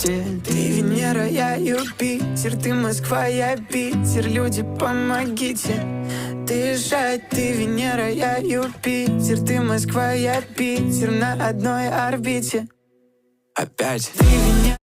Ты Венера, я Юпитер, ты Москва, я Питер. Люди, помогите дышать. Ты Венера, я Юпитер, ты Москва, я Питер. На одной орбите. Опять ты Венера.